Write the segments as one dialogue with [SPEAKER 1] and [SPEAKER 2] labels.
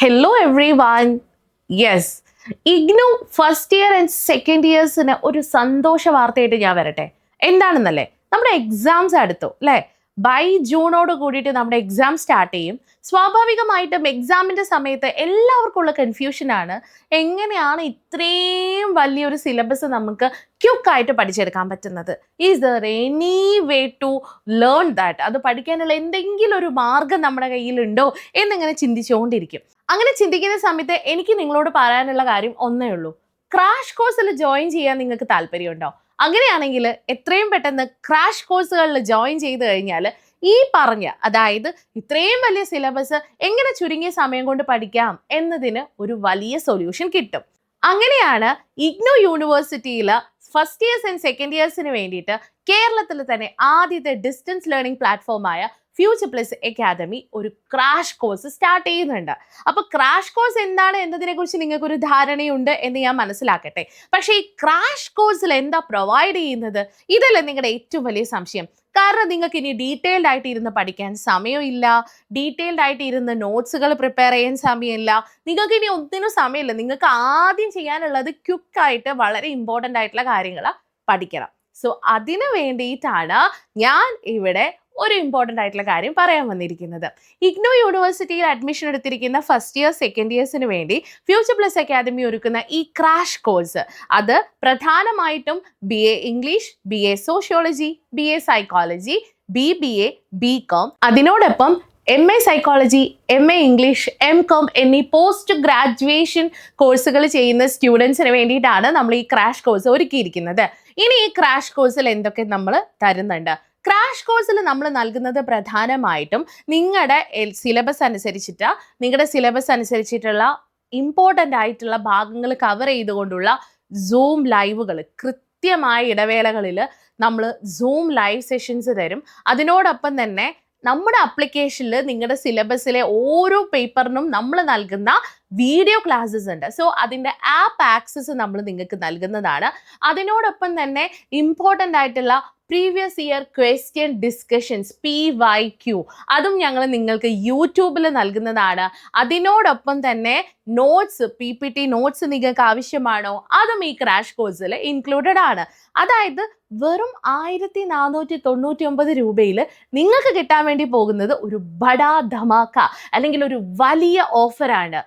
[SPEAKER 1] Hello everyone. Yes, IGNOU first year and second ഇയേഴ്സിന് ഒരു സന്തോഷ വാർത്തയായിട്ട് ഞാൻ വരട്ടെ. എന്താണെന്നല്ലേ, നമ്മുടെ എക്സാംസ് അടുത്തു അല്ലേ? ബൈ ജൂണോട് കൂടിയിട്ട് നമ്മുടെ എക്സാം സ്റ്റാർട്ട് ചെയ്യും. സ്വാഭാവികമായിട്ടും എക്സാമിൻ്റെ സമയത്ത് എല്ലാവർക്കും ഉള്ള കൺഫ്യൂഷനാണ്, എങ്ങനെയാണ് ഇത്രയും വലിയൊരു സിലബസ് നമുക്ക് ക്യുക്കായിട്ട് പഠിച്ചെടുക്കാൻ പറ്റുന്നത്? Is there any way to learn that? അത് പഠിക്കാനുള്ള എന്തെങ്കിലും ഒരു മാർഗം നമ്മുടെ കയ്യിലുണ്ടോ എന്നിങ്ങനെ ചിന്തിച്ചുകൊണ്ടിരിക്കും. അങ്ങനെ ചിന്തിക്കുന്ന സമയത്ത് എനിക്ക് നിങ്ങളോട് പറയാനുള്ള കാര്യം ഒന്നേ ഉള്ളൂ. ക്രാഷ് കോഴ്സിൽ ജോയിൻ ചെയ്യാൻ നിങ്ങൾക്ക് താല്പര്യമുണ്ടോ? അങ്ങനെയാണെങ്കിൽ എത്രയും പെട്ടെന്ന് ക്രാഷ് കോഴ്സുകളിൽ ജോയിൻ ചെയ്ത് കഴിഞ്ഞാൽ ഈ പറഞ്ഞ, അതായത് ഇത്രയും വലിയ സിലബസ് എങ്ങനെ ചുരുങ്ങിയ സമയം കൊണ്ട് പഠിക്കാം എന്നതിന് ഒരു വലിയ സൊല്യൂഷൻ കിട്ടും. അങ്ങനെയാണ് ഇഗ്നു യൂണിവേഴ്സിറ്റിയിൽ ഫസ്റ്റ് ഇയേഴ്സ് ആൻഡ് സെക്കൻഡ് ഇയേഴ്സിന് വേണ്ടിയിട്ട് കേരളത്തിൽ തന്നെ ആദ്യത്തെ ഡിസ്റ്റൻസ് ലേണിംഗ് പ്ലാറ്റ്ഫോമായ ഫ്യൂച്ചർ പ്ലസ് അക്കാദമി ഒരു ക്രാഷ് കോഴ്സ് സ്റ്റാർട്ട് ചെയ്യുന്നുണ്ട്. അപ്പോൾ ക്രാഷ് കോഴ്സ് എന്താണ് എന്നതിനെക്കുറിച്ച് നിങ്ങൾക്കൊരു ധാരണയുണ്ട് എന്ന് ഞാൻ മനസ്സിലാക്കട്ടെ. പക്ഷേ ഈ ക്രാഷ് കോഴ്സിൽ എന്താ പ്രൊവൈഡ് ചെയ്യുന്നത്? ഇതല്ലേ നിങ്ങളുടെ ഏറ്റവും വലിയ സംശയം. കാരണം നിങ്ങൾക്ക് ഇനി ഡീറ്റെയിൽഡ് ആയിട്ട് ഇരുന്ന് പഠിക്കാൻ സമയമില്ല, ഡീറ്റെയിൽഡ് ആയിട്ട് ഇരുന്ന് നോട്ട്സുകൾ പ്രിപ്പയർ ചെയ്യാൻ സമയമില്ല, നിങ്ങൾക്ക് ഇനി ഒന്നിനും സമയമില്ല. നിങ്ങൾക്ക് ആദ്യം ചെയ്യാനുള്ളത് ക്വിക്കായിട്ട് വളരെ ഇമ്പോർട്ടൻ്റ് ആയിട്ടുള്ള കാര്യങ്ങൾ പഠിക്കണം. സോ അതിന് വേണ്ടിയിട്ടാണ് ഞാൻ ഇവിടെ ഒരു ഇമ്പോർട്ടൻ്റ് ആയിട്ടുള്ള കാര്യം പറയാൻ വന്നിരിക്കുന്നത്. ഇഗ്നു യൂണിവേഴ്സിറ്റിയിൽ അഡ്മിഷൻ എടുത്തിരിക്കുന്ന ഫസ്റ്റ് ഇയർ സെക്കൻഡ് ഇയേഴ്സിന് വേണ്ടി ഫ്യൂച്ചർ പ്ലസ് അക്കാദമി ഒരുക്കുന്ന ഈ ക്രാഷ് കോഴ്സ്, അത് പ്രധാനമായിട്ടും BA English, BA sociology, BA psychology, BBA, BCom, അതിനോടൊപ്പം MA psychology, MA English, MCom എന്നീ പോസ്റ്റ് ഗ്രാജുവേഷൻ കോഴ്സുകൾ ചെയ്യുന്ന സ്റ്റുഡൻസിന് വേണ്ടിയിട്ടാണ് നമ്മൾ ഈ ക്രാഷ് കോഴ്സ് ഒരുക്കിയിരിക്കുന്നത്. ഇനി ഈ ക്രാഷ് കോഴ്സിൽ എന്തൊക്കെ നമ്മൾ തരുന്നുണ്ട്? ക്രാഷ് കോഴ്സിൽ നമ്മൾ നൽകുന്നത് പ്രധാനമായിട്ടും നിങ്ങളുടെ സിലബസ് അനുസരിച്ചിട്ടുള്ള ഇമ്പോർട്ടൻ്റ് ആയിട്ടുള്ള ഭാഗങ്ങൾ കവർ ചെയ്തുകൊണ്ടുള്ള സൂം ലൈവുകൾ, കൃത്യമായ ഇടവേളകളിൽ നമ്മൾ സൂം ലൈവ് സെഷൻസ് തരും. അതിനോടൊപ്പം തന്നെ നമ്മുടെ അപ്ലിക്കേഷനിൽ നിങ്ങളുടെ സിലബസിലെ ഓരോ പേപ്പറിനും നമ്മൾ നൽകുന്ന വീഡിയോ ക്ലാസ്സസ് ഉണ്ട്. സോ അതിൻ്റെ ആപ്പ് ആക്സസ് നമ്മൾ നിങ്ങൾക്ക് നൽകുന്നതാണ്. അതിനോടൊപ്പം തന്നെ ഇമ്പോർട്ടൻ്റ് ആയിട്ടുള്ള previous year question discussions PYQ അതും ഞങ്ങൾ നിങ്ങൾക്ക് യൂട്യൂബിൽ നൽകുന്നതാണ്. അതിനോടൊപ്പം തന്നെ നോട്ട്സ്, PPT നോട്ട്സ് നിങ്ങൾക്ക് ആവശ്യമാണോ? അതും ഈ ക്രാഷ് കോഴ്സിൽ ഇൻക്ലൂഡഡ് ആണ്. അതായത് വെറും 1499 രൂപയിൽ നിങ്ങൾക്ക് കിട്ടാൻ വേണ്ടി പോകുന്നത് ഒരു ബഡാ ധമാക്ക, അല്ലെങ്കിൽ ഒരു വലിയ ഓഫറാണ്.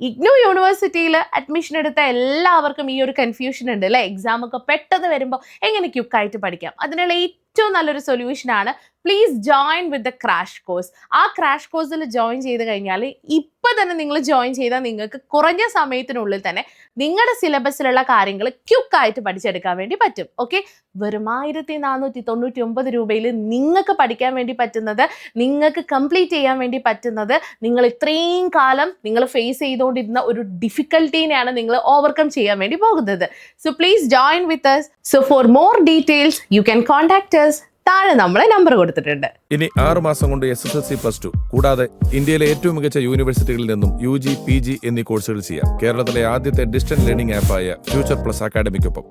[SPEAKER 1] ഇഗ്നു യൂണിവേഴ്സിറ്റിയിൽ അഡ്മിഷൻ എടുത്ത എല്ലാവർക്കും ഈ ഒരു കൺഫ്യൂഷൻ ഉണ്ട് അല്ലേ? എക്സാം ഒക്കെ പെട്ടെന്ന് വരുമ്പോൾ എങ്ങനെ ക്യുക്കായിട്ട് പഠിക്കാം? അതിനുള്ള ഏറ്റവും നല്ലൊരു സൊല്യൂഷനാണ് please join with the crash course. ആ ക്രാഷ് കോഴ്സിൽ ജോയിൻ ചെയ്ത് കഴിഞ്ഞാൽ ഇപ്പം തന്നെ നിങ്ങൾ ജോയിൻ ചെയ്താൽ നിങ്ങൾക്ക് കുറഞ്ഞ സമയത്തിനുള്ളിൽ തന്നെ നിങ്ങളുടെ സിലബസിലുള്ള കാര്യങ്ങൾ ക്യുക്കായിട്ട് പഠിച്ചെടുക്കാൻ വേണ്ടി പറ്റും. ഓക്കെ, വെറും 1499 രൂപയിൽ നിങ്ങൾക്ക് പഠിക്കാൻ വേണ്ടി പറ്റുന്നത്, നിങ്ങൾക്ക് കംപ്ലീറ്റ് ചെയ്യാൻ വേണ്ടി പറ്റുന്നത്, നിങ്ങൾ ഇത്രയും കാലം നിങ്ങൾ ഫേസ് ചെയ്തുകൊണ്ടിരുന്ന ഒരു ഡിഫിക്കൽട്ടീനെയാണ് നിങ്ങൾ ഓവർകം ചെയ്യാൻ വേണ്ടി പോകുന്നത്. So please join with us. So for more details you can contact us. താഴെ നമ്മളെ നമ്പർ കൊടുത്തിട്ടുണ്ട്.
[SPEAKER 2] ഇനി 6 മാസം കൊണ്ട് SSLC+2 കൂടാതെ ഇന്ത്യയിലെ ഏറ്റവും മികച്ച യൂണിവേഴ്സിറ്റികളിൽ നിന്നും UG, PG എന്നീ കോഴ്സുകൾ ചെയ്യാം. കേരളത്തിലെ ആദ്യത്തെ ഡിസ്റ്റൻസ് ലേണിംഗ് ആപ്പായ ഫ്യൂച്ചർ പ്ലസ് അക്കാഡമിക്കൊപ്പം.